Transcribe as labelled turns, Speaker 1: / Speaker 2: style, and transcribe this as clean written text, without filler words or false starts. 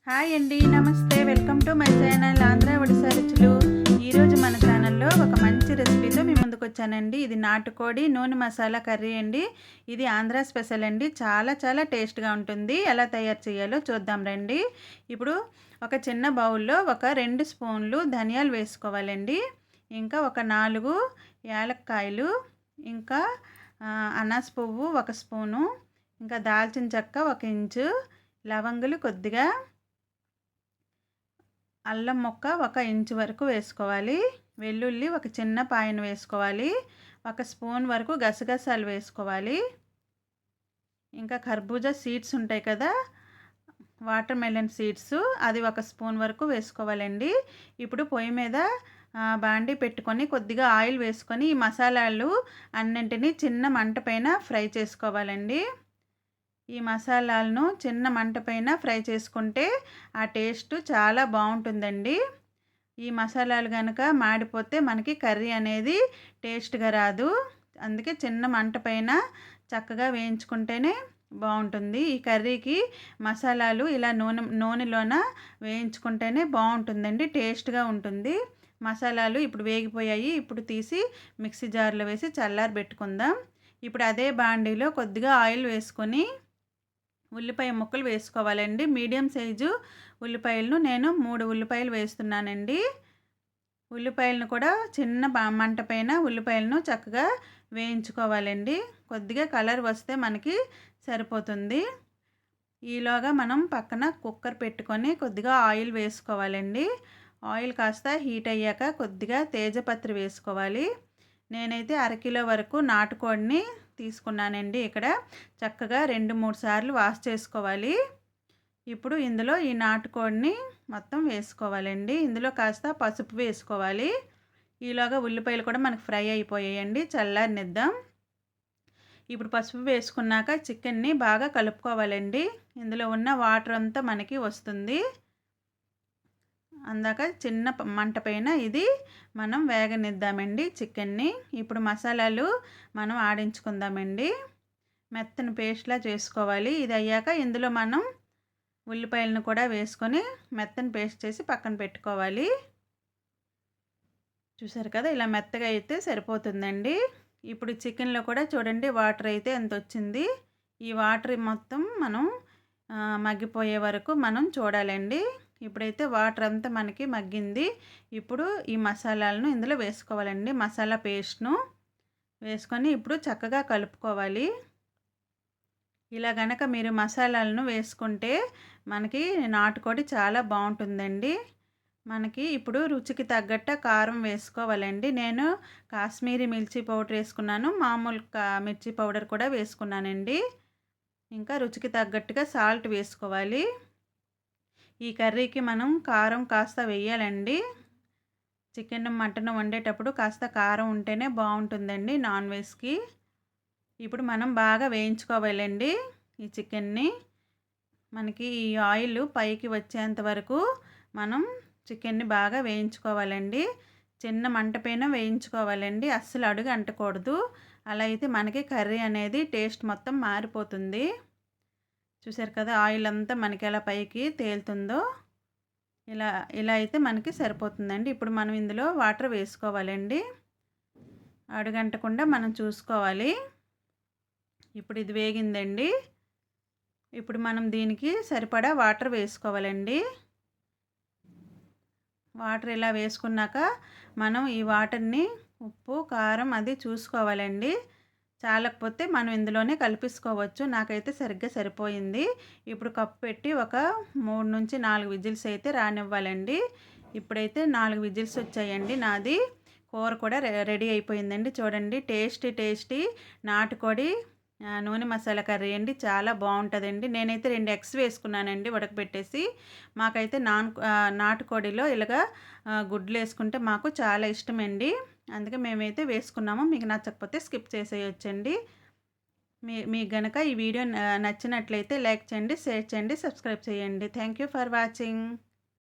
Speaker 1: Hi అండి, నమస్తే. Welcome to my channel Andhra Odisha రుచులు. ఈరోజు మన ఛానల్లో ఒక మంచి రెసిపీతో మీ ముందుకు వచ్చానండి. ఇది నాటుకోడి నూనె మసాలా కర్రీ అండి. ఇది ఆంధ్ర స్పెషల్ అండి. చాలా చాలా టేస్ట్గా ఉంటుంది. ఎలా తయారు చేయాలో చూద్దాం రండి. ఇప్పుడు ఒక చిన్న బౌల్లో ఒక 2 స్పూన్లు ధనియాలు వేసుకోవాలండి. ఇంకా ఒక 4 యాలక్కాయలు, ఇంకా అనాస పువ్వు 1 స్పూను, ఇంకా దాల్చిన చెక్క 1 ఇంచు, లవంగులు కొద్దిగా, అల్లం ముక్క 1 ఇంచు వరకు వేసుకోవాలి. వెల్లుల్లి ఒక చిన్న పాయను వేసుకోవాలి. 1 స్పూన్ వరకు గసగసాలు వేసుకోవాలి. ఇంకా కర్బూజా సీడ్స్ ఉంటాయి కదా, వాటర్ మెలన్ సీడ్స్, అది 1 స్పూన్ వరకు వేసుకోవాలండి. ఇప్పుడు పొయ్యి మీద బాండీ పెట్టుకొని కొద్దిగా ఆయిల్ వేసుకొని ఈ మసాలాలు అన్నింటినీ చిన్న మంట పైన ఫ్రై చేసుకోవాలండి. ఈ మసాలాలను చిన్న మంట పైన ఫ్రై చేసుకుంటే ఆ టేస్ట్ చాలా బాగుంటుందండి. ఈ మసాలాలు కనుక మాడిపోతే మనకి కర్రీ అనేది టేస్ట్గా రాదు. అందుకే చిన్న మంట పైన చక్కగా వేయించుకుంటేనే బాగుంటుంది. ఈ కర్రీకి మసాలాలు ఇలా నూనెలోన వేయించుకుంటేనే బాగుంటుందండి, టేస్ట్గా ఉంటుంది. మసాలాలు ఇప్పుడు వేగిపోయాయి. ఇప్పుడు తీసి మిక్సీ జార్లో వేసి చల్లారి పెట్టుకుందాం. ఇప్పుడు అదే బాండీలో కొద్దిగా ఆయిల్ వేసుకొని ఉల్లిపాయ ముక్కలు వేసుకోవాలండి. మీడియం సైజు ఉల్లిపాయలను నేను 3 ఉల్లిపాయలు వేస్తున్నానండి. ఉల్లిపాయలను కూడా చిన్న మంట పైన ఉల్లిపాయలను చక్కగా వేయించుకోవాలండి. కొద్దిగా కలర్ వస్తే మనకి సరిపోతుంది. ఈలోగా మనం పక్కన కుక్కర్ పెట్టుకొని కొద్దిగా ఆయిల్ వేసుకోవాలండి. ఆయిల్ కాస్త హీట్ అయ్యాక కొద్దిగా తేజపత్రి వేసుకోవాలి. నేనైతే 1/2 కిలో వరకు నాటుకోడిని తీసుకున్నానండి. ఇక్కడ చక్కగా 2-3 సార్లు వాష్ చేసుకోవాలి. ఇప్పుడు ఇందులో ఈ నాటుకోడిని మొత్తం వేసుకోవాలండి. ఇందులో కాస్త పసుపు వేసుకోవాలి. ఈలోగా ఉల్లిపాయలు కూడా మనకు ఫ్రై అయిపోయాయండి, చల్లారనిద్దాం. ఇప్పుడు పసుపు వేసుకున్నాక చికెన్ని బాగా కలుపుకోవాలండి. ఇందులో ఉన్న వాటర్ అంతా మనకి వస్తుంది. అందాక చిన్న మంట పైన ఇది మనం వేగనిద్దామండి చికెన్ని. ఇప్పుడు మసాలాలు మనం ఆడించుకుందామండి. మెత్తని పేస్ట్లా చేసుకోవాలి. ఇది అయ్యాక ఇందులో మనం ఉల్లిపాయలను కూడా వేసుకొని మెత్తని పేస్ట్ చేసి పక్కన పెట్టుకోవాలి. చూసారు కదా, ఇలా మెత్తగా అయితే సరిపోతుందండి. ఇప్పుడు చికెన్లో కూడా చూడండి వాటర్ అయితే ఎంత వచ్చింది. ఈ వాటర్ మొత్తం మనం మగ్గిపోయే వరకు మనం చూడాలండి. ఇప్పుడైతే వాటర్ అంతా మనకి మగ్గింది. ఇప్పుడు ఈ మసాలాలను ఇందులో వేసుకోవాలండి. మసాలా పేస్ట్ను వేసుకొని ఇప్పుడు చక్కగా కలుపుకోవాలి. ఇలా గనక మీరు మసాలాలను వేసుకుంటే మనకి నాటుకోడి చాలా బాగుంటుందండి. మనకి ఇప్పుడు రుచికి తగ్గట్ట కారం వేసుకోవాలండి. నేను కాశ్మీరీ మిర్చి పౌడర్ వేసుకున్నాను, మామూలు మిర్చి పౌడర్ కూడా వేసుకున్నానండి. ఇంకా రుచికి తగ్గట్టుగా సాల్ట్ వేసుకోవాలి. ఈ కర్రీకి మనం కారం కాస్త వేయాలండి. చికెన్ మటన్ వండేటప్పుడు కాస్త కారం ఉంటేనే బాగుంటుందండి నాన్ వెజ్కి. ఇప్పుడు మనం బాగా వేయించుకోవాలండి ఈ చికెన్ని. మనకి ఈ ఆయిల్ పైకి వచ్చేంత వరకు మనం చికెన్ని బాగా వేయించుకోవాలండి. చిన్న మంట పైన వేయించుకోవాలండి, అస్సలు అడుగు అంటకూడదు. అలా అయితే మనకి కర్రీ అనేది టేస్ట్ మొత్తం మారిపోతుంది. చూసారు కదా, ఆయిల్ అంతా మనకి ఎలా పైకి తేలుతుందో, ఇలా అయితే మనకి సరిపోతుందండి. ఇప్పుడు మనం ఇందులో వాటర్ వేసుకోవాలండి. అడుగంటకుండా మనం చూసుకోవాలి. ఇప్పుడు ఇది వేగిందండి. ఇప్పుడు మనం దీనికి సరిపడా వాటర్ వేసుకోవాలండి. వాటర్ ఇలా వేసుకున్నాక మనం ఈ వాటర్ని ఉప్పు కారం అది చూసుకోవాలండి. చాలకపోతే మనం ఇందులోనే కలిపేసుకోవచ్చు. నాకైతే సరిగ్గా సరిపోయింది. ఇప్పుడు కప్పు పెట్టి ఒక 3-4 విజిల్స్ అయితే రానివ్వాలండి. ఇప్పుడైతే 4 విజిల్స్ వచ్చాయండి. నాది కూర కూడా రెడీ అయిపోయిందండి. చూడండి, టేస్టీ నాటుకోడి నూనె మసాలా కర్రీ అండి. చాలా బాగుంటుందండి. నేనైతే 2 ఎగ్స్ వేసుకున్నానండి ఉడకబెట్టేసి. మాకైతే నాటుకోడిలో ఇలాగా గుడ్లు వేసుకుంటే మాకు చాలా ఇష్టమండి. అందుకే మేమైతే వేసుకున్నాము. మీకు నచ్చకపోతే స్కిప్ చేసేయొచ్చండి. మీకు గనక ఈ వీడియో నచ్చినట్లయితే లైక్ చేయండి, షేర్ చేయండి, సబ్స్క్రైబ్ చేయండి. Thank you for watching.